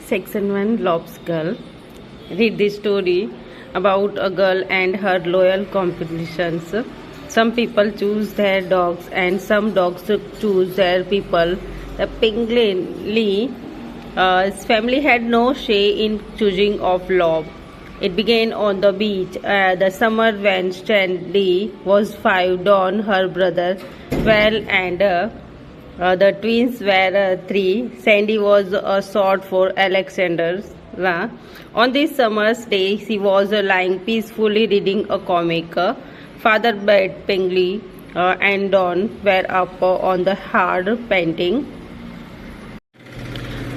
Section 1 Lob's Girl. Read the story about a girl and her loyal competitions. Some people choose their dogs and some dogs choose their people. The Pingley's family had no say in choosing of Lob. It began on the beach the summer when Sandy was 5, Dawn, her brother, 12, and the twins were 3. Sandy was short for Alexander. On this summer's day, she was lying peacefully reading a comic. Father bed Pingley and Dawn were up on the hard painting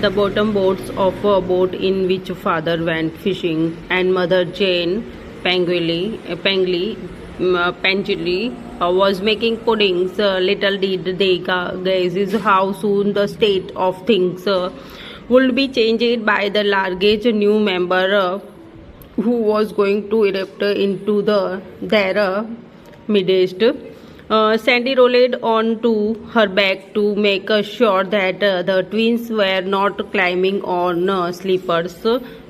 the bottom boards of a boat in which father went fishing, and mother Jane Pangili was making puddings. Little did they guess how soon the state of things would be changed by the largest new member who was going to erupt into their midst. Sandy rolled on to her back to make sure that the twins were not climbing on slippery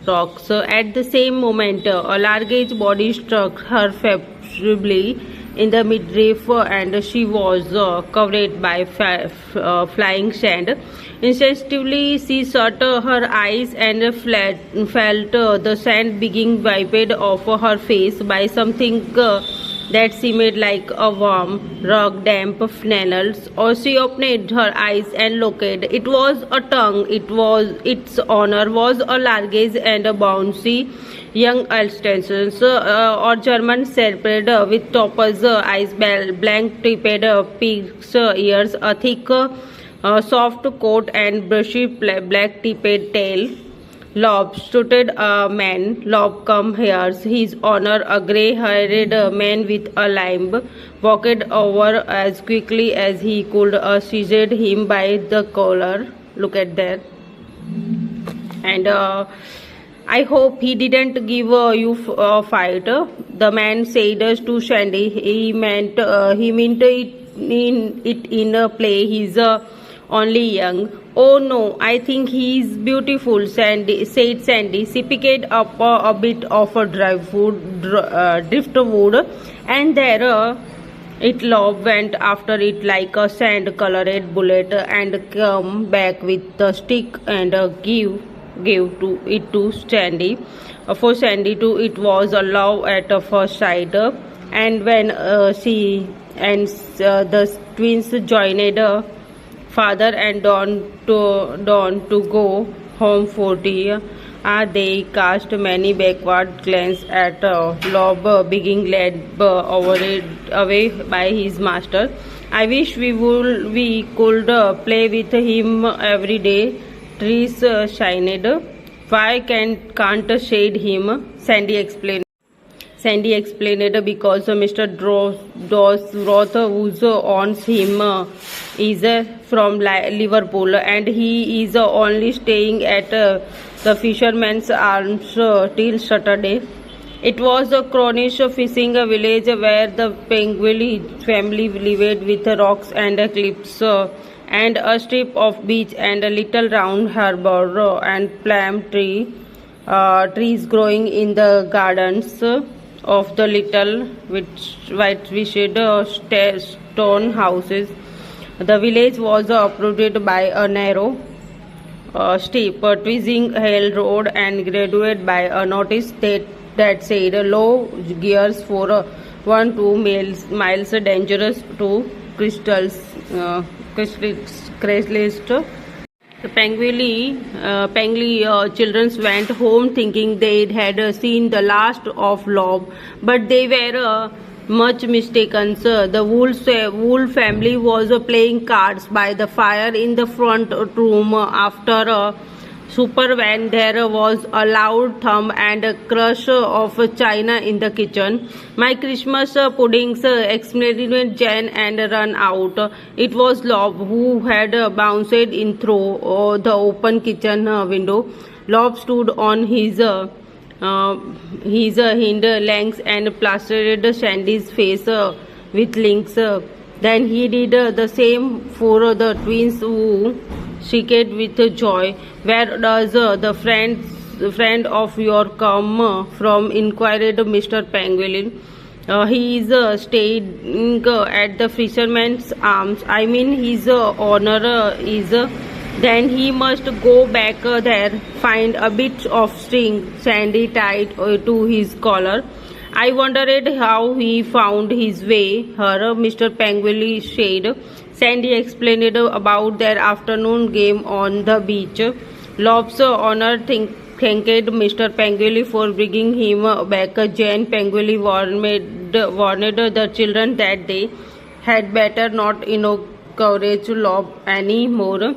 rocks. At the same moment, a large body struck her favorably in the midriff and she was covered by flying sand. Instinctively, she shut her eyes and felt the sand being wiped off her face by something that seemed like a warm, rock damp flannels. Or she opened her eyes and looked. It was a tongue. Its owner was a large and a bouncy young Alsatian or German shepherd with topaz eyes, blank tipped pig's ears, a thick soft coat and brushy black tipped tail. Lob stood a man. Lob come here. His honor, a grey-haired man with a limp, walked over as quickly as he could, seized him by the collar. Look at that. And I hope he didn't give you a fight. The man said to Sandy. He meant it in a play. He's only young. Oh no, I think he is beautiful, said Sandy. She picked up a bit of a driftwood and there it Lob went after it like a sand-colored bullet and came back with the stick and gave it to Sandy. For Sandy too, it was a love at first sight. And when she and the twins joined father and Dawn to go home for tea, they cast many backward glances at Lob being led away by his master. I wish we could play with him every day. Trees shined. Why can't shade him? Sandy explained. Because Mr. Roth, who owns him, is from Liverpool and he is only staying at the Fisherman's Arms till Saturday. It was a Cornish fishing village where the Pingley family lived with rocks and cliffs and a strip of beach and a little round harbour and plum trees growing in the gardens of the little whitewashed stone houses. The village was uprooted by a narrow, steep, twisting hill road and graduated by a notice that said low gears for 1-2 miles dangerous to crystallist. The Pingley children went home thinking they had seen the last of Lob, but they were much mistaken. The Wool family was playing cards by the fire in the front room after supper when there was a loud thump and a crush of china in the kitchen. My Christmas puddings, exclaimed Jane and ran out. It was Lob who had bounced in through the open kitchen window. Lob stood on his hind legs and plastered Sandy's face with links. Then he did the same for the twins who shrieked with joy. "Where does the friend of your come from?" inquired Mr. Pangolin. "He is staying at the Fisherman's Arms. I mean, his honor is. Then he must go back there, find a bit of string Sandy tied to his collar. I wondered how he found his way here," Mr. Pangolin said. Sandy explained about their afternoon game on the beach. Lob's honor thanked Mr. Pangolin for bringing him back. Jane Pangolin warned the children that they had better not encourage Lob any more.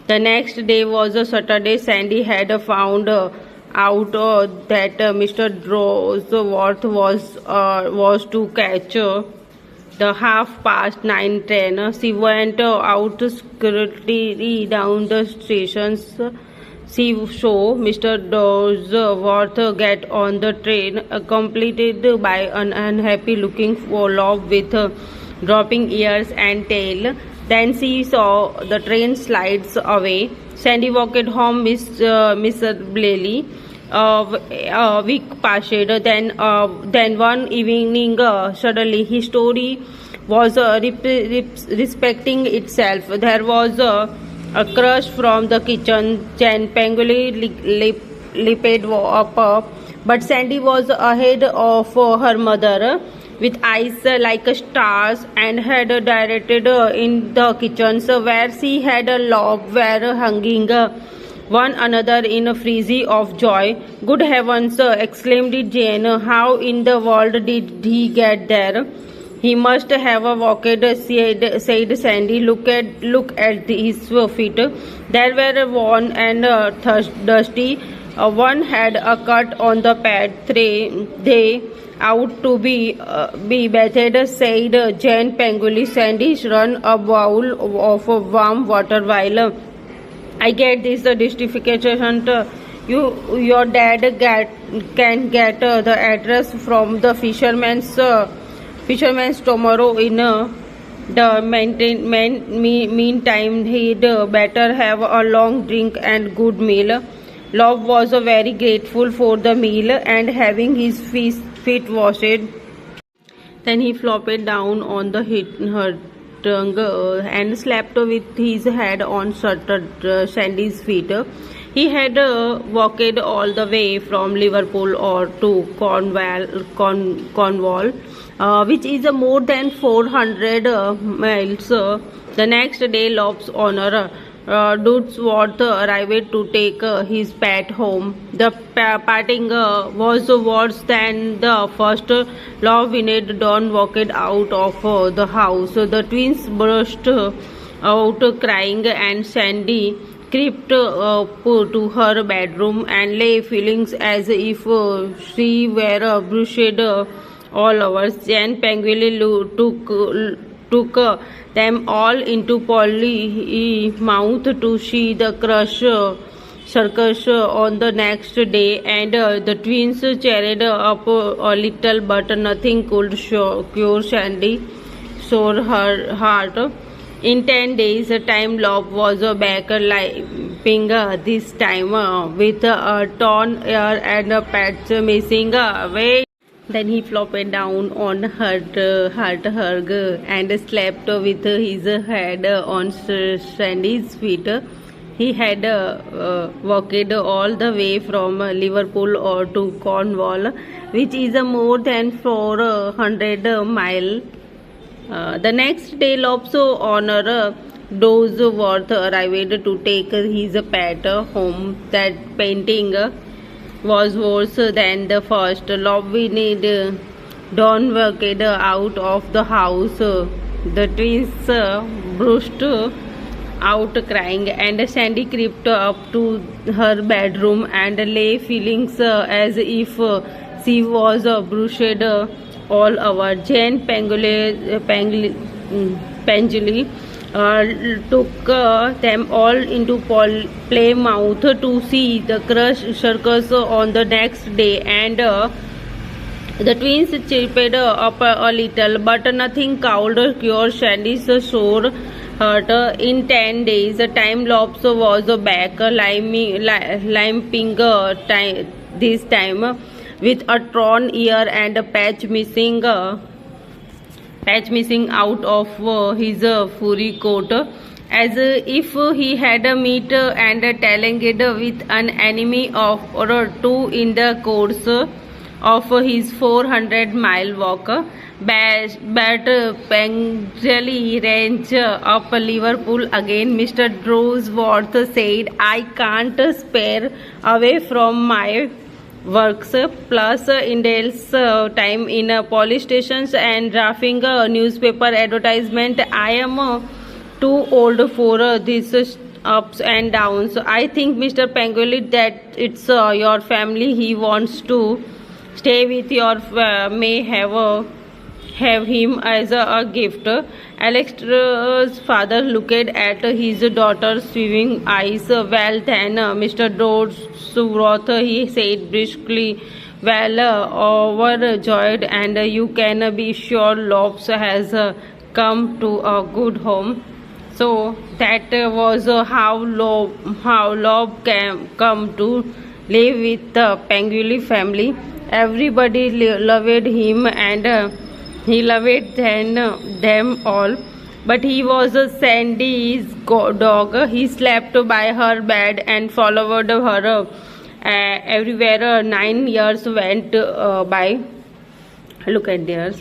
The next day was a Saturday. Sandy had found out that Mr. Drosworth was to catch the 9:30 train. She went out secretly down the stations. She saw Mr. Drosworth get on the train, accompanied by an unhappy-looking Lob with dropping ears and tail. Then she saw the train slides away. Sandy walked home miserably. A week passed. Then one evening, suddenly his story was respecting itself. There was a crush from the kitchen. Jane Pangolin leaped up, but Sandy was ahead of her mother, with eyes like stars, and had directed in the kitchen where she had a Lob were hanging one another in a frenzy of joy. "Good heavens!" exclaimed Jane. "How in the world did he get there?" "He must have walked," said Sandy. Look at his feet. They were worn and dusty. One had a cut on the pad. They ought to be bathed," said Jane Pangolin. "Sandy, run a bowl of warm water while I get this justification. Your dad can get the address from the fisherman's tomorrow. In the meantime, he'd better have a long drink and good meal." Lob was very grateful for the meal and having his feet washed. Then he flopped down on the tongue and slept with his head on Sandy's feet. He had walked all the way from Liverpool or to Cornwall, which is more than 400 miles. The next day, Lob's honor Drosworth arrived to take his pet home. The parting was worse than the first. Lob and Don walked out of the house. The twins burst out crying, and Sandy crept up to her bedroom and lay feeling as if she were brushed all over. Jane Pangolin took them all into Plymouth to see the circus on the next day, and the twins cheered up a little, but nothing could cure Sandy's sore heart. In 10 days' time, Lob was back limping, this time with a torn ear and a patch missing away. Then he flopped down on her and slept with his head on Sandy's feet. He had walked all the way from Liverpool or to Cornwall, which is more than 400 miles. The next day, Lob's honor Drosworth arrived to take his pet home. That painting was worse than the first. Lob and Don walked out of the house. The twins burst out crying, and Sandy crept up to her bedroom and lay feeling as if she was brushed all over. Jane Pangolin took them all into Plymouth to see the circus on the next day, and the twins chirped up a little, but nothing could cure Sandy's sore hurt. In 10 days, time lapse was back, limping this time with a torn ear and a patch missing. Out of his furry coat, as if he had a meet and tallied with an enemy of or two in the course of his 400-mile walk. But punctually range up Liverpool again. Mr. Drewsworth said, "I can't spare away from my works, plus indulge time in police stations and drafting a newspaper advertisement. I am too old for these ups and downs. I think, Mr. Pangoli, that it's your family he wants to stay with. Your may have him as a gift." Alex's father looked at his daughter's swimming eyes. "Well then, Mr. Dodsworth," he said briskly, "well, overjoyed, and you can be sure Lopes has come to a good home." So that was how Lob come to live with the Panguli family. Everybody loved him, and he loved them all. But he was Sandy's dog. He slept by her bed and followed her everywhere. 9 years went by. Look at theirs.